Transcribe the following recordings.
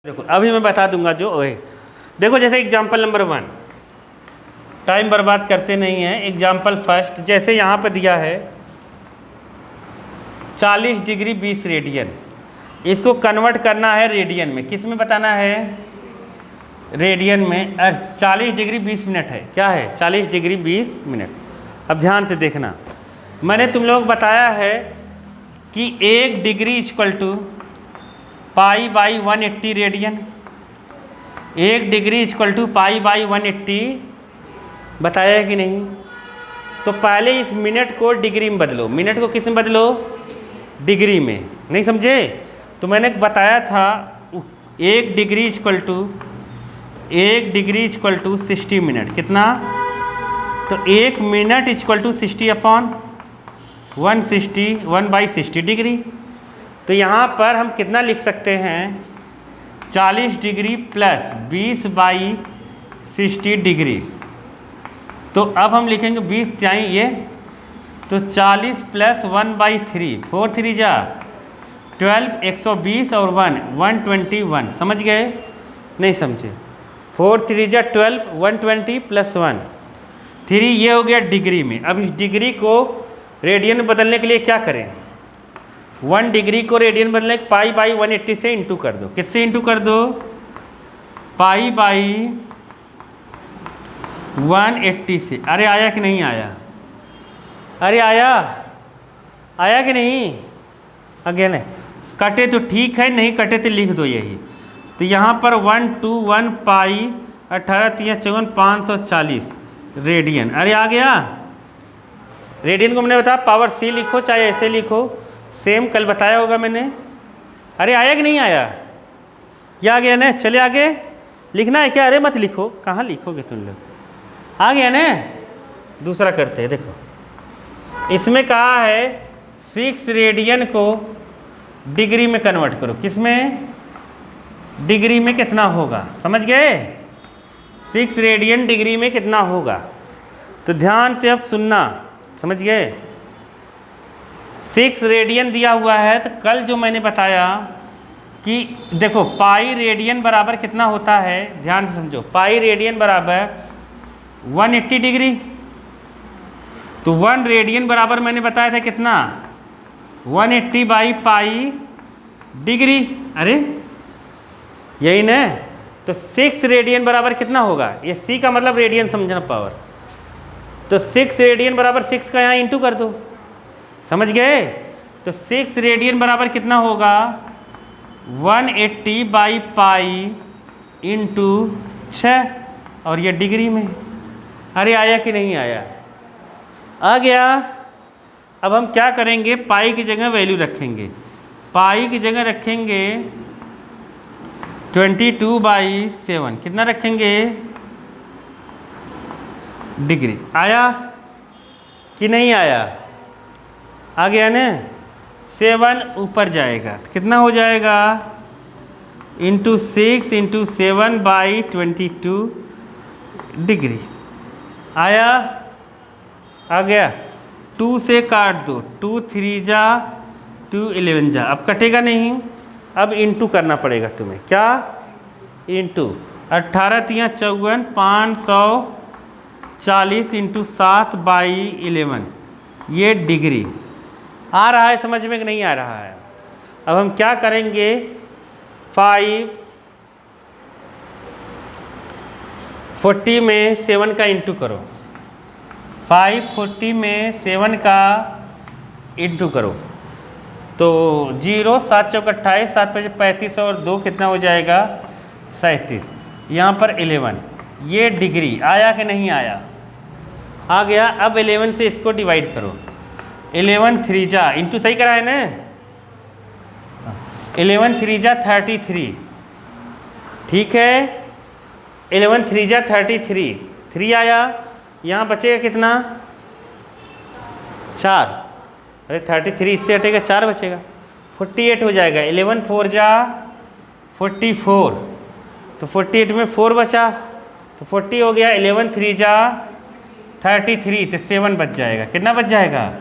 देखो अभी मैं बता दूंगा जो ओए देखो जैसे एग्जाम्पल नंबर 1, टाइम बर्बाद करते नहीं हैं। एग्जाम्पल फर्स्ट, जैसे यहाँ पर दिया है 40 डिग्री 20 रेडियन, इसको कन्वर्ट करना है रेडियन में। किस में बताना है? रेडियन में। 40 डिग्री 20 मिनट है, क्या है? 40 डिग्री 20 मिनट। अब ध्यान से देखना, मैंने तुम लोग बताया है कि 1 degree equal to pi by 180 radian. 1 degree equal to pi by 180 बताया है कि नहीं? तो पहले इस मिनट को डिग्री में बदलो। मिनट को किस में बदलो? डिग्री में। नहीं समझे? तो मैंने बताया था 1 डिग्री इक्वल टू 60 मिनट। कितना? तो 1 minute equal to 60 upon 160 1/60 degree. तो यहाँ पर हम कितना लिख सकते हैं? 40 डिग्री प्लस 20/60 डिग्री। तो अब हम लिखेंगे 20 चाहिए, तो 40 प्लस 1/3, 4 3 जा 12, 120 और 1 121। समझ गए? नहीं समझे? 4 3 जा 12, 120 प्लस 1 3, ये हो गया डिग्री में। अब इस डिग्री को रेडियन में बदलने के लिए क्या करें? 1 डिग्री को रेडियन बदलने पाई बाई 180 से इंटू कर दो। किससे इंटू कर दो? पाई बाई 180 से। अरे आया कि नहीं आया? अरे आया कि नहीं? अगेन है, कटे तो ठीक है, नहीं कटे तो लिख दो यही। तो यहाँ पर 121 पाई 18 3 54 540 रेडियन। अरे आ गया? रेडियन को मैंने बताया पावर सी लिखो, चाहे ऐसे लिखो, सेम कल बताया होगा मैंने। अरे आया कि नहीं आया? ये आ गया ना? चले आगे लिखना है क्या? अरे मत लिखो, कहाँ लिखोगे तुम लोग? आ गया ना? दूसरा करते हैं। देखो इसमें कहा है 6 रेडियन को डिग्री में कन्वर्ट करो। किस में? डिग्री में कितना होगा? समझ गए? 6 रेडियन डिग्री में कितना होगा? तो ध्यान से अब सुनना, समझ गए? 6 रेडियन दिया हुआ है, तो कल जो मैंने बताया कि देखो पाई रेडियन बराबर कितना होता है, ध्यान से समझो। पाई रेडियन बराबर 180 डिग्री। तो 1 रेडियन बराबर मैंने बताया था कितना? 180 बाई पाई डिग्री। अरे यही ना? तो 6 रेडियन बराबर कितना होगा? ये सी का मतलब रेडियन समझना, पावर। तो 6 रेडियन बराबर 6 का यहाँ इंटू कर दो। समझ गए? तो 6 रेडियन बराबर कितना होगा? 180 बाई पाई इंटू 6, और ये डिग्री में। अरे आया कि नहीं आया? आ गया। अब हम क्या करेंगे? पाई की जगह वैल्यू रखेंगे। पाई की जगह रखेंगे 22/7। कितना रखेंगे? डिग्री। आया कि नहीं आया? आ गया ना? 7 ऊपर जाएगा तो कितना हो जाएगा? Into 6 into 7/22 degree. आया? आ गया? 2 से काट दो, 2 3 जा 2 11 जा। अब कटेगा नहीं, अब इंटू करना पड़ेगा तुम्हें। क्या? इंटू 18 3 54 540 इंटू 7/11, ये डिग्री। आ रहा है समझ में कि नहीं आ रहा है? अब हम क्या करेंगे? 540 में 7 का इंटू करो। 540 में 7 का इंटू करो तो 0 7 चौक 28, 7 5 35 और 2 कितना हो जाएगा? 37। यहाँ पर 11, ये डिग्री। आया कि नहीं आया? आ गया। अब 11 से इसको डिवाइड करो। 11 3 जा इंटू सही करा है ना? 11 3 जा 33। ठीक है? 11 3 जा 33, 3 आया। यहाँ बचेगा कितना? 4। अरे 33 इससे हटेगा, 4 बचेगा, 48 हो जाएगा। 11 4 जा 44, तो 48 में 4 बचा तो 40 हो गया। 11 3 जा 33, तो 7 बच जाएगा। कितना बच जाएगा?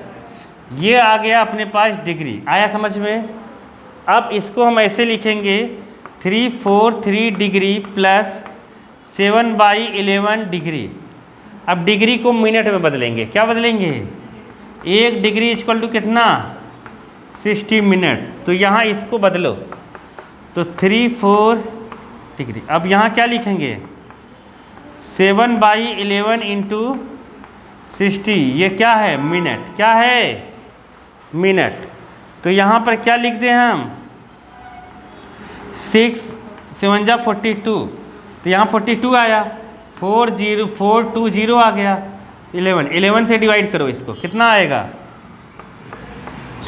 ये आ गया अपने पास डिग्री। आया समझ में? अब इसको हम ऐसे लिखेंगे 343 डिग्री प्लस 7/11 डिग्री। अब डिग्री को मिनट में बदलेंगे, क्या बदलेंगे? 1 डिग्री इक्वल टू कितना? 60 मिनट। तो यहाँ इसको बदलो तो 34 डिग्री। अब यहाँ क्या लिखेंगे? 7/11 इंटू 60, ये क्या है? मिनट। क्या है? मिनट। तो यहाँ पर क्या लिख दें हम? 6 7 जा 42, तो यहाँ 42 आया, 420 आ गया। 11 से डिवाइड करो इसको, कितना आएगा?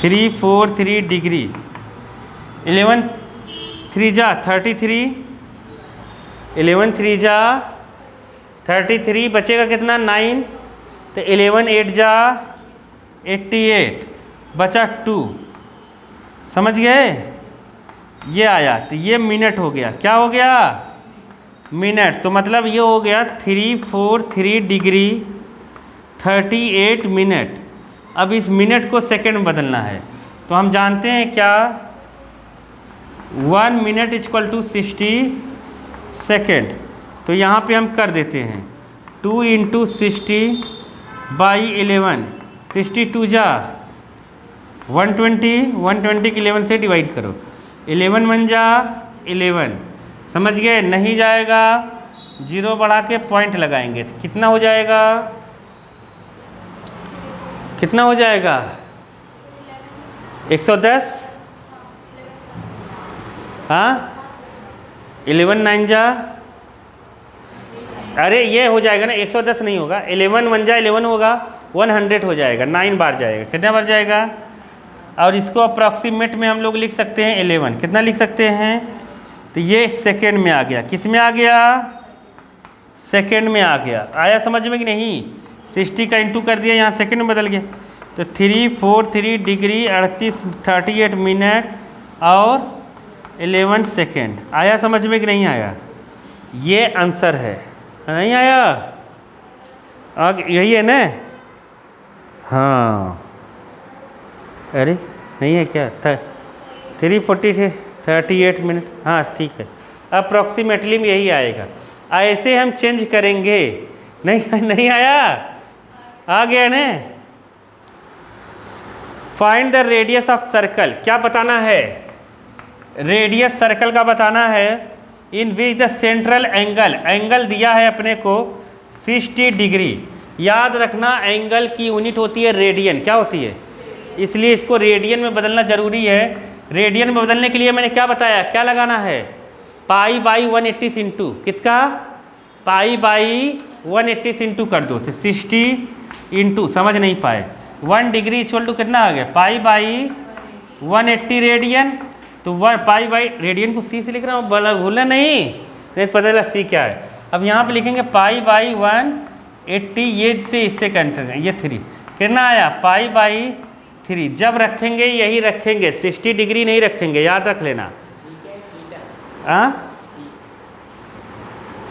343 डिग्री। 11 3 जा 33, 11 3 जा 33, बचेगा कितना? 9। तो 11 8 जा 88, बचा 2। समझ गए? ये आया, तो ये मिनट हो गया। क्या हो गया? मिनट। तो मतलब ये हो गया 343 डिग्री 38 मिनट। अब इस मिनट को सेकंड में बदलना है, तो हम जानते हैं क्या? 1 मिनट इक्वल टू 60 सेकेंड। तो यहाँ पे हम कर देते हैं 2 इंटू 60/11, 62 जा 120, 120 के 11 से डिवाइड करो, 11 1 जा 11। समझ गए? नहीं जाएगा, 0 बढ़ा के पॉइंट लगाएंगे तो कितना हो जाएगा? कितना हो जाएगा? 110। हाँ, 11 9 जा, अरे ये हो जाएगा ना, 110 नहीं होगा, 11 1 जा 11 होगा, 100 हो जाएगा, 9 बार जाएगा। कितना बार जाएगा? और इसको अप्रॉक्सीमेट में हम लोग लिख सकते हैं 11। कितना लिख सकते हैं? तो ये सेकेंड में आ गया। किस में आ गया? सेकेंड में आ गया। आया समझ में कि नहीं? 60 का इंटू कर दिया, यहाँ सेकेंड में बदल गया। तो 343 डिग्री 38 मिनट और 11 सेकेंड। आया समझ में कि नहीं आया? ये आंसर है। नहीं आया? आगे यही है ना? हाँ, अरे नहीं है क्या? 338 मिनट। हाँ ठीक है, अप्रॉक्सीमेटली में यही आएगा। ऐसे हम चेंज करेंगे। नहीं नहीं आया? आ गया ना? Find the radius of circle. क्या बताना है? रेडियस सर्कल का बताना है। In which the central angle, angle दिया है अपने को 60 डिग्री। याद रखना एंगल की यूनिट होती है रेडियन। क्या होती है? इसलिए इसको रेडियन में बदलना जरूरी है। रेडियन में बदलने के लिए मैंने क्या बताया? क्या लगाना है? π/180 इंटू किसका? π/180 इंटू कर दो, तो 60 इंटू, समझ नहीं पाए, 1 डिग्री इक्वल टू कितना आ गया? π/180 रेडियन। तो रेडियन को सी से लिख रहा हूँ, भूलना नहीं पता चला सी क्या है। अब यहाँ पे लिखेंगे π/180, ये से इससे कैंसिल करेंगे, ये 3 कितना आया? π/3। जब रखेंगे यही रखेंगे, 60 डिग्री नहीं रखेंगे, याद रख लेना।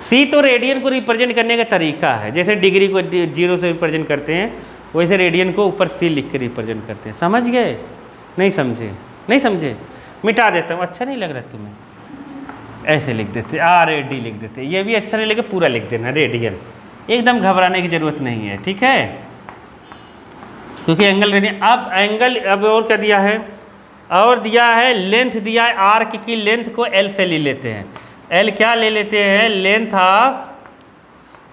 सी तो रेडियन को रिप्रेजेंट करने का तरीका है, जैसे डिग्री को 0 से रिप्रेजेंट करते हैं, वैसे रेडियन को ऊपर सी लिख के रिप्रेजेंट करते हैं। समझ गए? नहीं समझे? नहीं समझे? मिटा देता हूँ, अच्छा नहीं लग रहा तुम्हें? ऐसे लिख देते, RAD लिख देते। ये भी अच्छा नहीं लगे, पूरा लिख देना रेडियन। एकदम घबराने की जरूरत नहीं है, ठीक है? क्योंकि एंगल रेडियन। अब एंगल, अब और क्या दिया है? और दिया है लेंथ दिया है। आर्क की लेंथ को L से ले लेते हैं। L क्या ले लेते हैं? Length of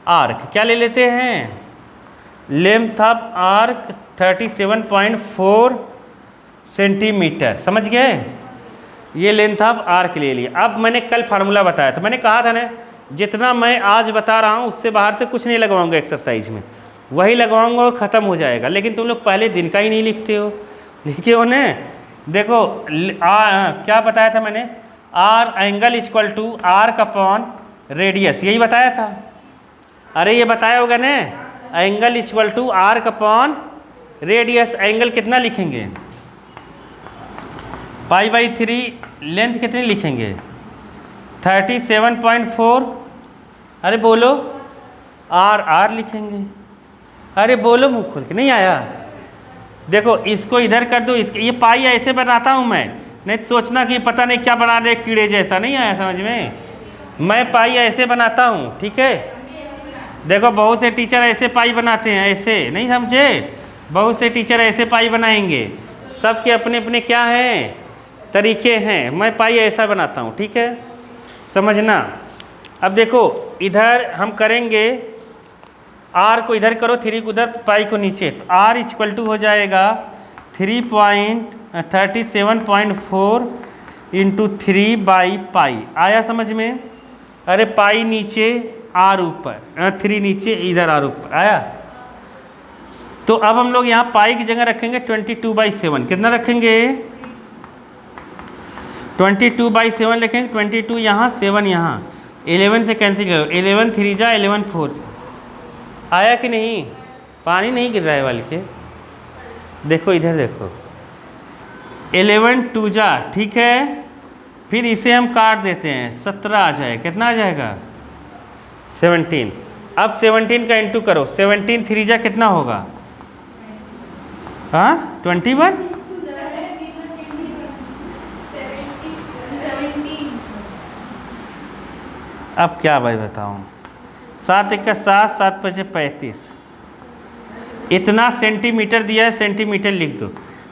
arc. क्या ले लेते हैं? Length of arc 37.4 centimetre. समझ गए? ये लेंथ ऑफ आर्क ले लिया। अब मैंने कल फार्मूला बताया था, मैंने कहा था ना, जितना मैं आज बता रहा हूँ उससे बाहर से कुछ नहीं लगवाऊंगा एक्सरसाइज में, वही लगवाऊंगा और ख़त्म हो जाएगा। लेकिन तुम लोग पहले दिन का ही नहीं लिखते हो। लिखे हो ना? देखो क्या बताया था मैंने? R angle equal to arc upon radius, यही बताया था। अरे ये बताया होगा ना, angle equal to arc upon radius. Angle कितना लिखेंगे? π/3। लेंथ कितनी लिखेंगे? 37.4। अरे बोलो, R लिखेंगे। अरे बोलो मुँह खोल के। नहीं आया? देखो इसको इधर कर दो, इसके ये पाई ऐसे बनाता हूँ मैं, नहीं तो सोचना कि पता नहीं क्या बना रहे कीड़े जैसा, नहीं आया समझ में। मैं पाई ऐसे बनाता हूँ, ठीक है। देखो बहुत से टीचर ऐसे पाई बनाते हैं, ऐसे, नहीं समझे। बहुत से टीचर ऐसे पाई बनाएंगे, सबके अपने अपने क्या हैं, तरीके हैं। मैं पाई ऐसा बनाता हूँ, ठीक है, समझना। अब देखो इधर हम करेंगे, आर को इधर करो, 3 को उधर, पाई को नीचे, तो आर इक्वल टू हो जाएगा 3.37.4 इंटू 3/पाई। आया समझ में। अरे पाई नीचे, आर ऊपर, 3 नीचे, इधर आर ऊपर, आया। तो अब हम लोग यहाँ पाई की जगह रखेंगे 22/7। कितना रखेंगे? 22/7 लिखेंगे। 22 यहाँ, 7 यहाँ, 11 से कैंसिल करो, 11 3 जा 11 4। आया कि नहीं? पानी नहीं गिर रहा है बल्कि, देखो इधर देखो, 11 2 जा, ठीक है। फिर इसे हम काट देते हैं, 17 आ जाए, कितना आ जाएगा? 17। अब 17 का इंटू करो, 17 3 जा कितना होगा? हाँ 21। अब क्या भाई बताऊँ, 7 1 7, 7 5 35, इतना सेंटीमीटर दिया है, सेंटीमीटर लिख दो।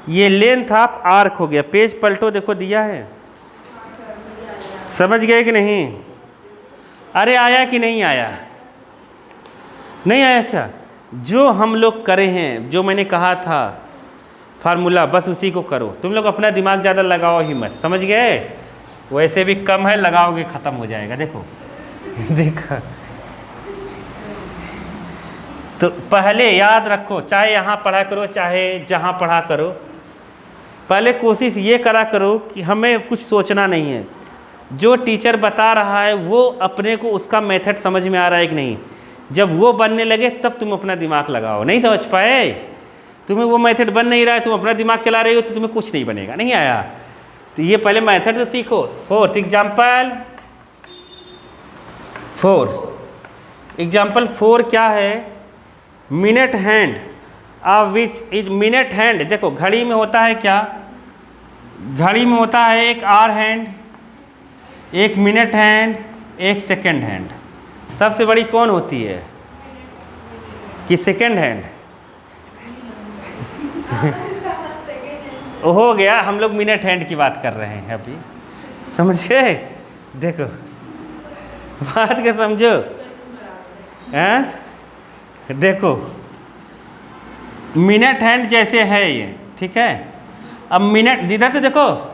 ये लेंथ ऑफ आर्क हो गया। पेज पलटो, देखो दिया है, समझ गए कि नहीं? अरे आया कि नहीं आया? नहीं आया क्या? जो हम लोग करे हैं, जो मैंने कहा था फार्मूला, बस उसी को करो। तुम लोग अपना दिमाग ज़्यादा लगाओ ही मत, समझ गए? वैसे भी कम है, लगाओगे ख़त्म हो जाएगा। देखो देखो, तो पहले याद रखो, चाहे यहाँ पढ़ा करो चाहे जहाँ पढ़ा करो, पहले कोशिश ये करा करो कि हमें कुछ सोचना नहीं है। जो टीचर बता रहा है वो अपने को उसका मेथड समझ में आ रहा है कि नहीं। जब वो बनने लगे तब तुम अपना दिमाग लगाओ। नहीं समझ पाए, तुम्हें वो मेथड बन नहीं रहा है, तुम अपना दिमाग चला रहे हो, तो तुम्हें कुछ नहीं बनेगा। नहीं आया? तो ये पहले मेथड तो सीखो। 4th एग्जाम्पल 4, एग्जाम्पल 4 क्या है? Minute hand of which is minute hand. देखो घड़ी में होता है क्या? घड़ी में होता है एक आवर हैंड, एक मिनट हैंड, एक सेकंड हैंड। सबसे बड़ी कौन होती है? कि सेकंड हैंड? हो गया, हम लोग मिनट हैंड की बात कर रहे हैं अभी, समझ गए? देखो बात के समझो, हैं? देखो मिनट हैंड जैसे है ये, ठीक है। अब मिनट दीदा, तो देखो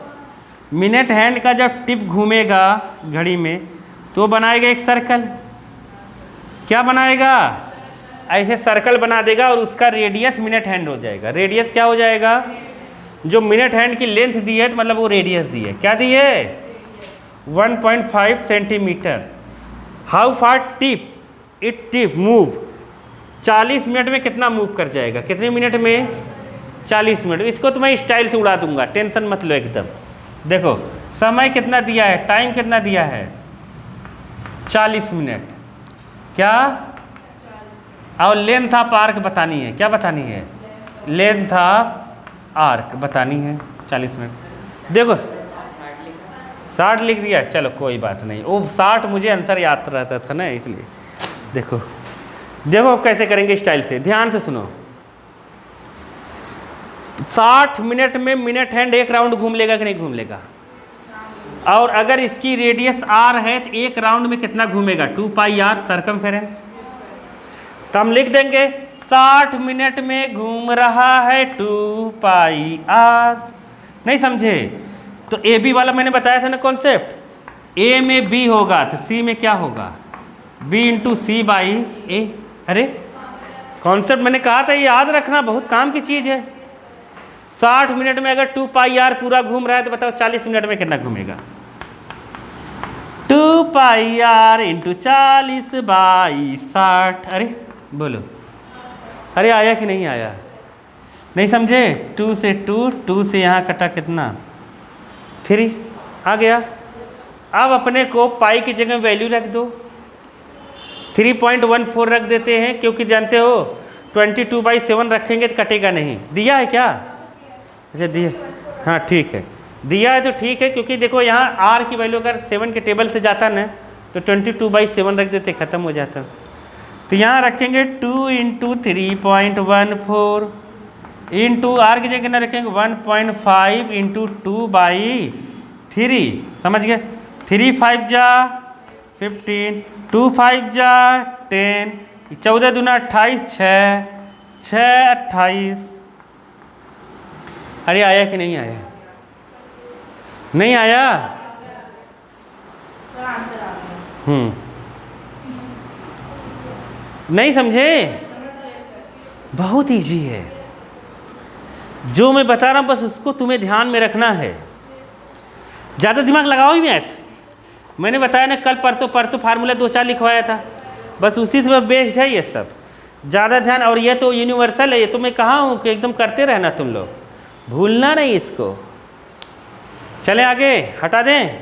मिनट हैंड का जब टिप घूमेगा घड़ी में तो बनाएगा एक सर्कल। क्या बनाएगा? ऐसे सर्कल बना देगा और उसका रेडियस मिनट हैंड हो जाएगा। रेडियस क्या हो जाएगा? जो मिनट हैंड की लेंथ दी है तो मतलब वो रेडियस दी है। क्या दी है? 1.5 centimetre. How far tip it tip move? 40 minute में कितना मूव कर जाएगा? कितने मिनट में? 40 मिनट। इसको तो मैं स्टाइल से उड़ा दूंगा, टेंशन मत लो एकदम। देखो समय कितना दिया है, टाइम कितना दिया है? 40 मिनट। क्या? और लेंथ ऑफ आर्क बतानी है। क्या बतानी है? लेंथ ऑफ आर्क बतानी है, 40 मिनट। देखो 60 लिख दिया, चलो कोई बात नहीं। वो 60 मुझे आंसर याद रहता था ना, इसलिए। देखो देखो कैसे करेंगे स्टाइल से, ध्यान से सुनो। 60 मिनट में मिनट हैंड एक राउंड घूम लेगा कि नहीं घूम लेगा? और अगर इसकी रेडियस आर है तो एक राउंड में कितना घूमेगा? 2πr circumference. तो हम लिख देंगे 60 मिनट में घूम रहा है 2πr। नहीं समझे? तो ए बी वाला मैंने बताया था ना कॉन्सेप्ट। ए में बी होगा तो सी में क्या होगा? बी इंटू सी बाई ए। अरे कॉन्सेप्ट मैंने कहा था, ये याद रखना, बहुत काम की चीज़ है। 60 मिनट में अगर 2πr पूरा घूम रहा है तो बताओ 40 मिनट में कितना घूमेगा? 2πr into 40/60। अरे बोलो, अरे आया कि नहीं आया? नहीं समझे? 2 से 2 से यहाँ कटा कितना? 3 आ गया। अब अपने को पाई की जगह वैल्यू रख दो, 3.14 रख देते हैं, क्योंकि जानते हो 22/7 रखेंगे तो कटेगा नहीं। दिया है क्या? अच्छा दिया, हाँ ठीक है। दिया है तो ठीक है, क्योंकि देखो यहाँ आर की वैल्यू अगर 7 के टेबल से जाता ना तो 22/7 रख देते, ख़त्म हो जाता। तो यहाँ रखेंगे 2 × 3.14 इंटू आर की जगह कितना रखेंगे 1.5 × 2/3। समझ गए? 3 5 जा 15, 2 5 जा 10, 14 दूना 28, 6 28। अरे आया कि नहीं आया? नहीं आया? नहीं समझे? बहुत इजी है, जो मैं बता रहा हूँ बस उसको तुम्हें ध्यान में रखना है, ज़्यादा दिमाग लगाओ ही मत। मैंने बताया ना कल परसों फार्मूला 2-4 लिखवाया था, बस उसी से बेस्ड है ये सब। ज़्यादा ध्यान, और ये तो यूनिवर्सल है, ये तो मैं कहा हूँ कि एकदम करते रहना तुम लोग, भूलना नहीं इसको। चलें आगे, हटा दें।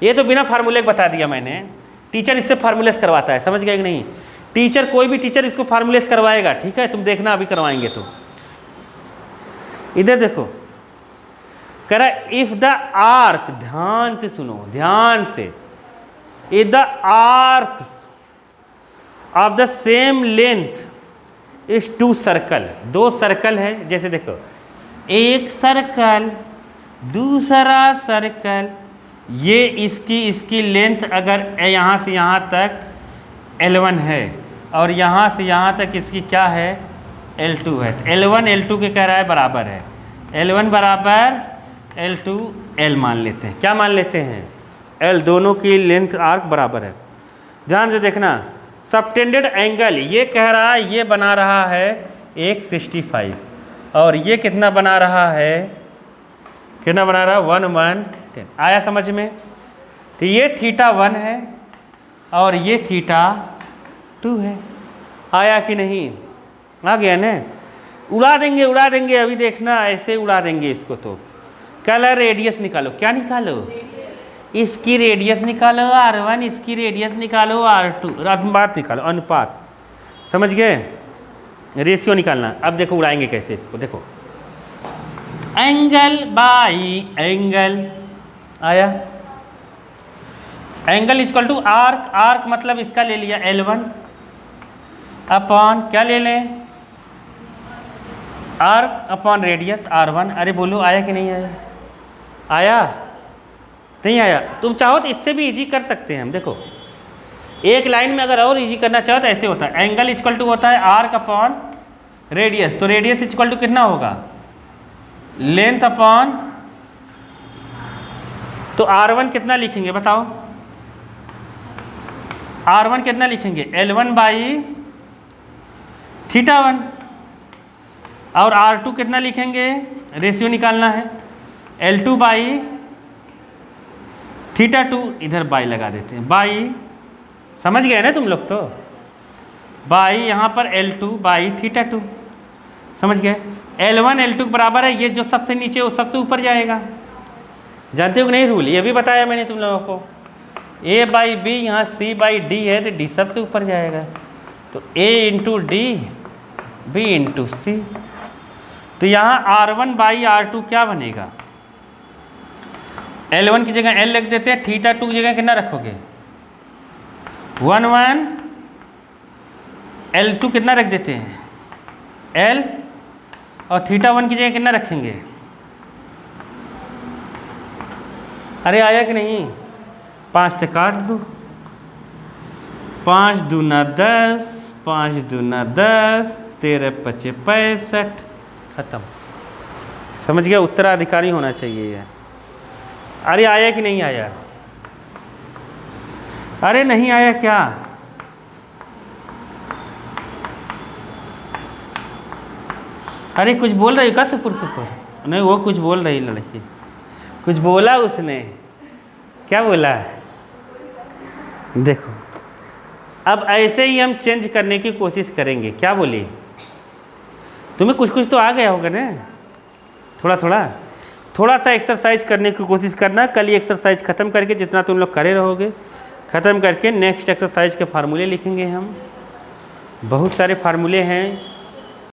ये तो बिना फार्मूले के बता दिया मैंने, टीचर इससे फार्मूलेस करवाता है, समझ गए कि नहीं? टीचर, कोई भी टीचर इसको फार्मूलेस करवाएगा, ठीक है? तुम देखना अभी करवाएंगे तो। इधर देखो, कह रहा इफ द आर्क, ध्यान से सुनो, ध्यान से, if the arcs of the same length is 2 circle, 2 circle है, जैसे देखो एक सर्कल दूसरा सर्कल, ये इसकी लेंथ अगर यहाँ से यहाँ तक L1 है और यहाँ से यहाँ तक इसकी क्या है L2 है, तो L1 L2 के कह रहा है बराबर है, L1 बराबर L2 L मान लेते हैं। क्या मान लेते हैं? L, दोनों की लेंथ आर्क बराबर है। ध्यान से देखना, सबटेंडेड एंगल ये कह रहा है ये बना रहा है 165 और ये कितना बना रहा है, कितना बना रहा है 110। आया समझ में? तो ये θ1 है और ये θ2 है। आया कि नहीं? आ गया ना? उड़ा देंगे अभी देखना, ऐसे उड़ा देंगे इसको। तो कलर रेडियस निकालो, क्या निकालो? इसकी रेडियस निकालो R1, इसकी रेडियस निकालो R2, अनुपात निकालो, अनुपात। समझ गए? रेशियो निकालना। अब देखो उड़ाएंगे कैसे इसको, देखो एंगल बाई एंगल। आया? Angle equal to arc, arc मतलब इसका ले लिया L1 अपॉन क्या ले लें, आर्क अपॉन रेडियस R1। अरे बोलो आया कि नहीं आया? आया? नहीं आया? तुम चाहो तो इससे भी इजी कर सकते हैं हम। देखो एक लाइन में अगर और इजी करना चाहो तो ऐसे होता है, एंगल इक्वल टू होता है आर्क अपॉन रेडियस, तो रेडियस इक्वल टू कितना होगा, लेंथ अपॉन, तो R1 कितना लिखेंगे बताओ, R1 कितना लिखेंगे L1 बाई θ1, और R2 कितना लिखेंगे, रेशियो निकालना है L2 बाई θ2, इधर बाई लगा देते हैं, बाई, समझ गए ना तुम लोग? तो बाई यहाँ पर L2 बाई θ2, समझ गए? L1 L2 बराबर है, ये जो सबसे नीचे वो सबसे ऊपर जाएगा। जानते हो कि नहीं रूल? ये भी बताया मैंने तुम लोगों को, A बाई B, यहाँ C बाई D है तो D सबसे ऊपर जाएगा, तो A into D, B into C। तो यहाँ R1 बाई R2 क्या बनेगा, L1 की जगह L रख देते हैं, θ2 की जगह कितना रखोगे 1 L2 कितना रख देते हैं L, और θ1 की जगह कितना रखेंगे? अरे आया कि नहीं? 5 से काट दो, 5 दूना 10, 5 दूना 10, 13 5 65, खत्म। समझ गया? उत्तराधिकारी होना चाहिए ये। अरे आया कि नहीं आया? अरे नहीं आया क्या? अरे कुछ बोल रही का सुपुर? नहीं, वो कुछ बोल रही लड़की, कुछ बोला उसने, क्या बोला? देखो अब ऐसे ही हम चेंज करने की कोशिश करेंगे। क्या बोली? तुम्हें कुछ कुछ तो आ गया होगा ना, थोड़ा सा एक्सरसाइज करने की कोशिश करना। कल ही एक्सरसाइज ख़त्म करके जितना तुम लोग करे रहोगे, ख़त्म करके नेक्स्ट एक्सरसाइज के फार्मूले लिखेंगे हम। बहुत सारे फार्मूले हैं,